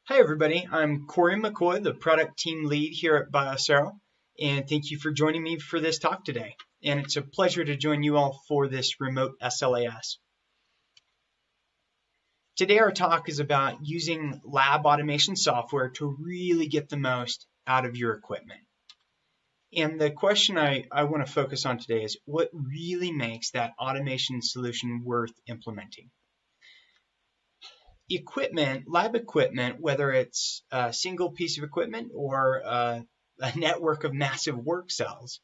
Hi everybody, I'm Corey McCoy, the product team lead here at Biosero, and thank you for joining me for this talk today. And it's a pleasure to join you all for this remote SLAS. Today our talk is about using lab automation software to really get the most out of your equipment. And the question I want to focus on today is what really makes that automation solution worth implementing. Equipment, lab equipment, whether it's a single piece of equipment or a network of massive work cells,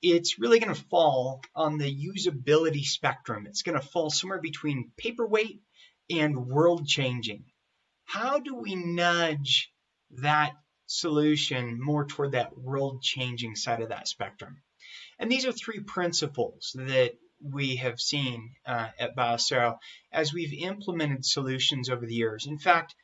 it's really going to fall on the usability spectrum. It's going to fall somewhere between paperweight and world-changing. How do we nudge that solution more toward that world-changing side of that spectrum? And these are three principles that we have seen at Biosero as we've implemented solutions over the years. In fact,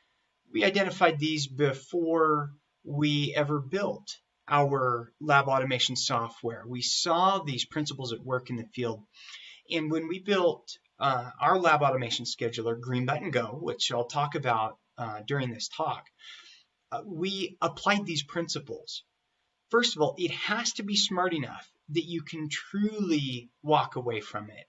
we identified these before we ever built our lab automation software. We saw these principles at work in the field. And when we built our lab automation scheduler, Green Button Go, which I'll talk about during this talk, we applied these principles. First of all, it has to be smart enough that you can truly walk away from it.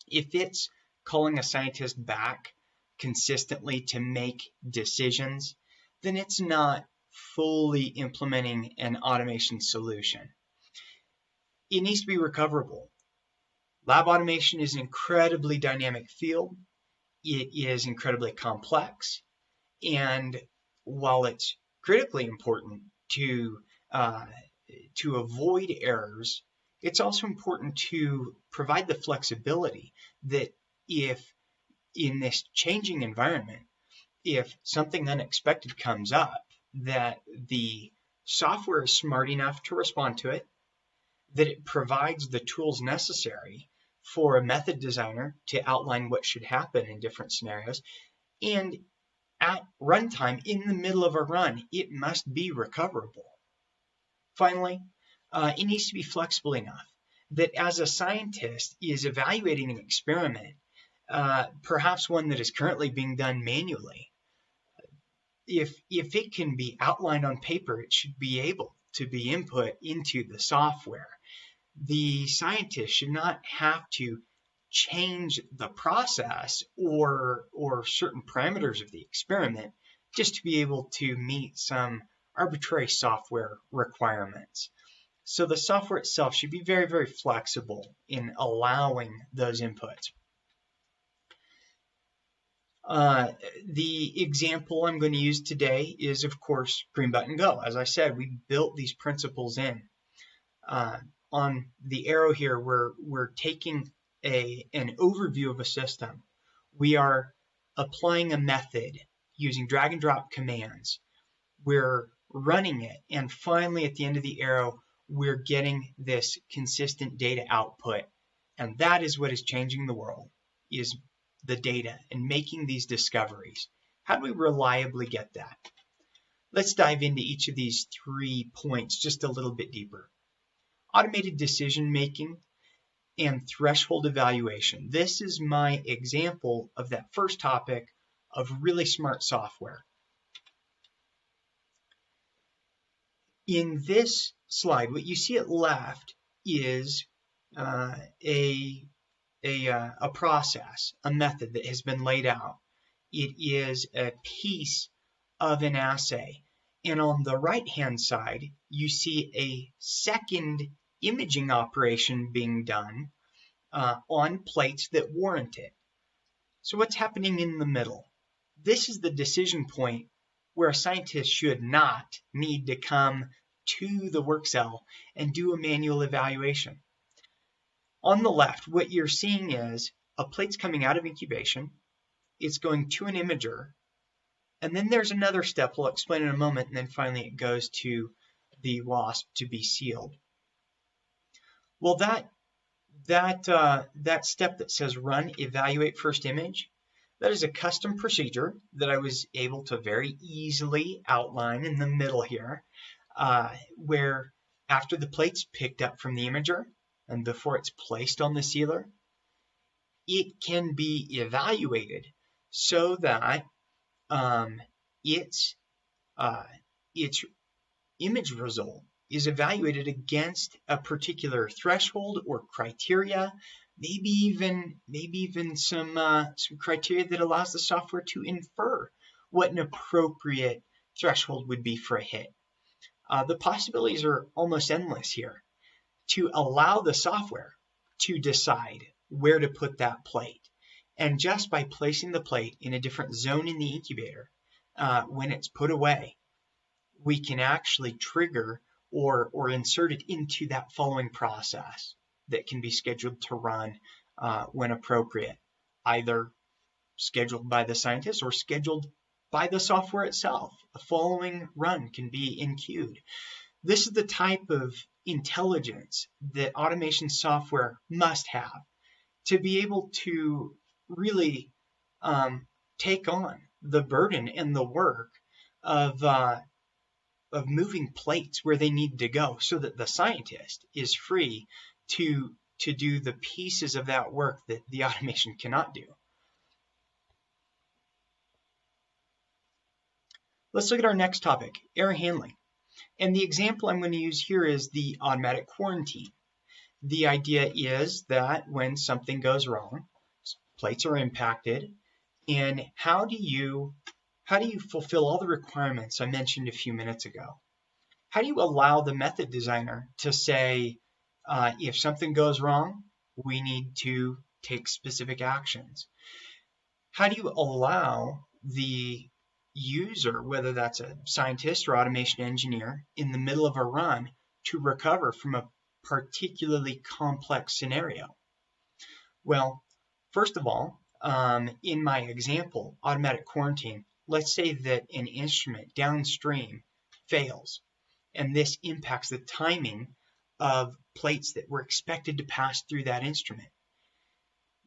If it's calling a scientist back consistently to make decisions, then it's not fully implementing an automation solution. It needs to be recoverable. Lab automation is an incredibly dynamic field. It is incredibly complex. And while it's critically important to avoid errors, it's also important to provide the flexibility that if in this changing environment, if something unexpected comes up, that the software is smart enough to respond to it, that it provides the tools necessary for a method designer to outline what should happen in different scenarios, and at runtime, in the middle of a run, it must be recoverable. Finally, it needs to be flexible enough that as a scientist is evaluating an experiment, perhaps one that is currently being done manually, if it can be outlined on paper, it should be able to be input into the software. The scientist should not have to change the process or certain parameters of the experiment just to be able to meet some arbitrary software requirements. So the software itself should be very, very flexible in allowing those inputs. The example I'm going to use today is, of course, Green Button Go. As I said, we built these principles in. On the arrow here, we're taking an overview of a system. We are applying a method using drag and drop commands. We're running it, and finally at the end of the arrow, we're getting this consistent data output. And that is what is changing the world, is the data and making these discoveries. How do we reliably get that? Let's dive into each of these 3 points just a little bit deeper. Automated decision making and threshold evaluation. This is my example of that first topic of really smart software. In this slide, what you see at left is a process, a method that has been laid out. It is a piece of an assay. And on the right-hand side, you see a second imaging operation being done on plates that warrant it. So what's happening in the middle? This is the decision point where a scientist should not need to come to the work cell and do a manual evaluation. On the left, what you're seeing is a plate's coming out of incubation, it's going to an imager, and then there's another step we'll explain in a moment, and then finally it goes to the wasp to be sealed. Well, that step that says run evaluate first image, that is a custom procedure that I was able to very easily outline in the middle here, where after the plate's picked up from the imager and before it's placed on the sealer, it can be evaluated so that its image result is evaluated against a particular threshold or criteria, maybe even some criteria that allows the software to infer what an appropriate threshold would be for a hit. The possibilities are almost endless here to allow the software to decide where to put that plate. And just by placing the plate in a different zone in the incubator, when it's put away, we can actually trigger or insert it into that following process that can be scheduled to run when appropriate, either scheduled by the scientist or scheduled by the software itself. A following run can be enqueued. This is the type of intelligence that automation software must have to be able to really take on the burden and the work of moving plates where they need to go, so that the scientist is free to do the pieces of that work that the automation cannot do. Let's look at our next topic, error handling. And the example I'm going to use here is the automatic quarantine. The idea is that when something goes wrong, plates are impacted, and how do you fulfill all the requirements I mentioned a few minutes ago? How do you allow the method designer to say, if something goes wrong, we need to take specific actions? How do you allow the user, whether that's a scientist or automation engineer, in the middle of a run to recover from a particularly complex scenario? Well, first of all, in my example, automatic quarantine, let's say that an instrument downstream fails, and this impacts the timing of plates that were expected to pass through that instrument.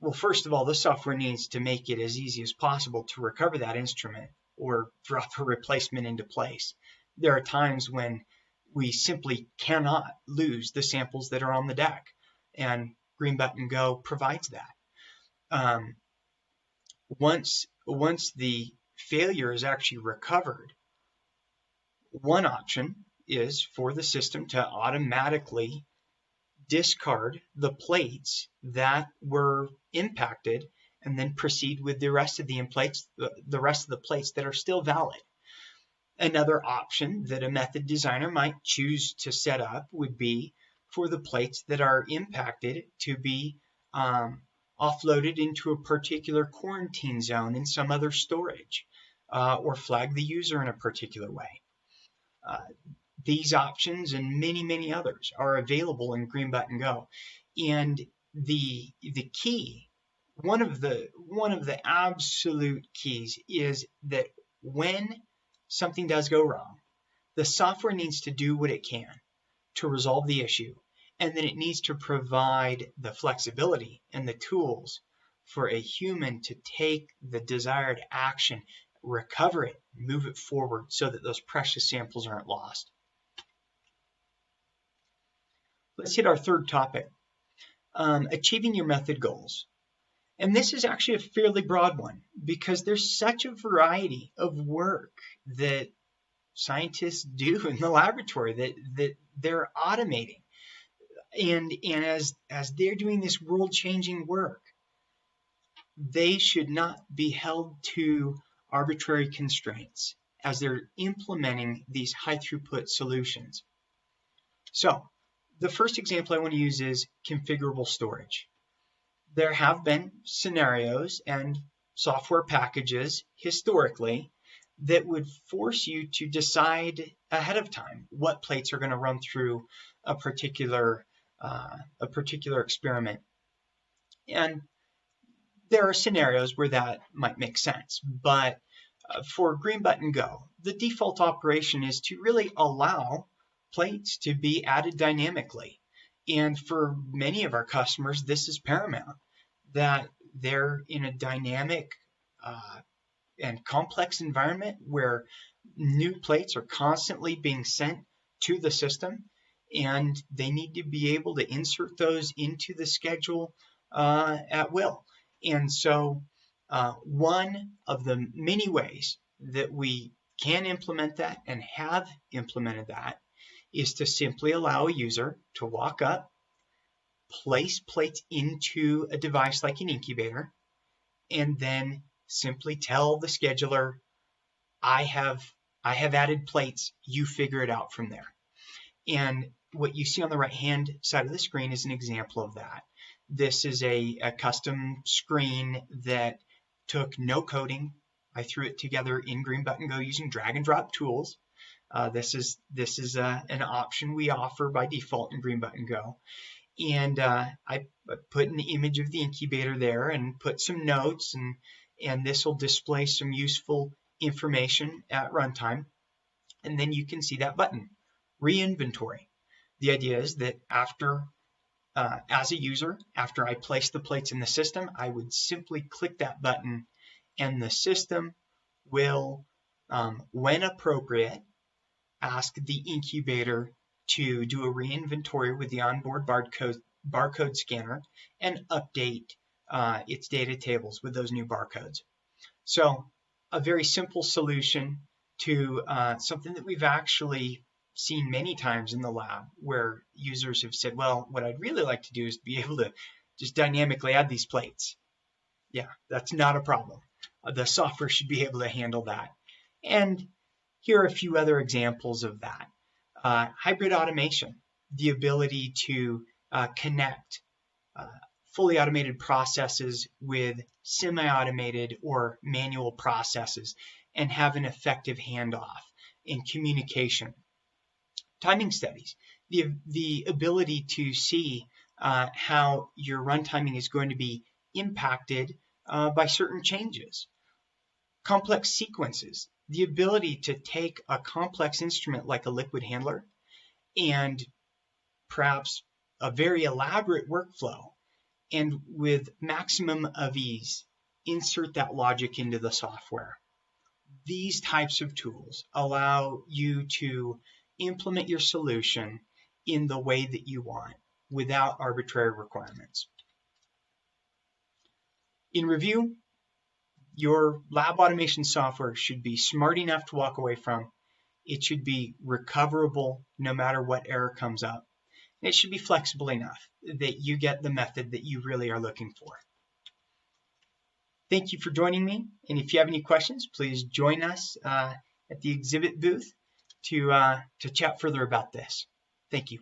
Well, first of all, the software needs to make it as easy as possible to recover that instrument or drop a replacement into place. There are times when we simply cannot lose the samples that are on the deck, and Green Button Go provides that. Once the failure is actually recovered, one option is for the system to automatically discard the plates that were impacted and then proceed with the rest of the plates that are still valid. Another option that a method designer might choose to set up would be for the plates that are impacted to be offloaded into a particular quarantine zone in some other storage, or flag the user in a particular way. These options and many, many others are available in Green Button Go. And the key, one of the absolute keys, is that when something does go wrong, the software needs to do what it can to resolve the issue, and then it needs to provide the flexibility and the tools for a human to take the desired action, recover it, move it forward so that those precious samples aren't lost. Let's hit our third topic, achieving your method goals. And this is actually a fairly broad one because there's such a variety of work that scientists do in the laboratory that they're automating. And as they're doing this world-changing work, they should not be held to arbitrary constraints as they're implementing these high-throughput solutions. So the first example I want to use is configurable storage. There have been scenarios and software packages historically that would force you to decide ahead of time what plates are going to run through a particular experiment. And there are scenarios where that might make sense, but for Green Button Go, the default operation is to really allow plates to be added dynamically. And for many of our customers, this is paramount, that they're in a dynamic and complex environment where new plates are constantly being sent to the system, and they need to be able to insert those into the schedule at will. And so one of the many ways that we can implement that and have implemented that is to simply allow a user to walk up, place plates into a device like an incubator, and then simply tell the scheduler, I have added plates, you figure it out from there. And what you see on the right hand side of the screen is an example of that. This is a custom screen that took no coding. I threw it together in Green Button Go using drag and drop tools. This is an option we offer by default in Green Button Go. And I put an image of the incubator there and put some notes, and this will display some useful information at runtime. And then you can see that button, Reinventory. The idea is that after, as a user, after I place the plates in the system, I would simply click that button, and the system will, when appropriate, ask the incubator to do a reinventory with the onboard barcode scanner and update its data tables with those new barcodes. So a very simple solution to something that we've actually seen many times in the lab, where users have said, well, what I'd really like to do is be able to just dynamically add these plates. Yeah, that's not a problem. The software should be able to handle that. And here are a few other examples of that. Hybrid automation, the ability to connect fully automated processes with semi-automated or manual processes and have an effective handoff in communication. Timing studies, the ability to see how your runtiming is going to be impacted by certain changes. Complex sequences, the ability to take a complex instrument like a liquid handler and perhaps a very elaborate workflow, and with maximum of ease, insert that logic into the software. These types of tools allow you to implement your solution in the way that you want without arbitrary requirements. In review, your lab automation software should be smart enough to walk away from. It should be recoverable no matter what error comes up. And it should be flexible enough that you get the method that you really are looking for. Thank you for joining me. And if you have any questions, please join us at the exhibit booth to chat further about this. Thank you.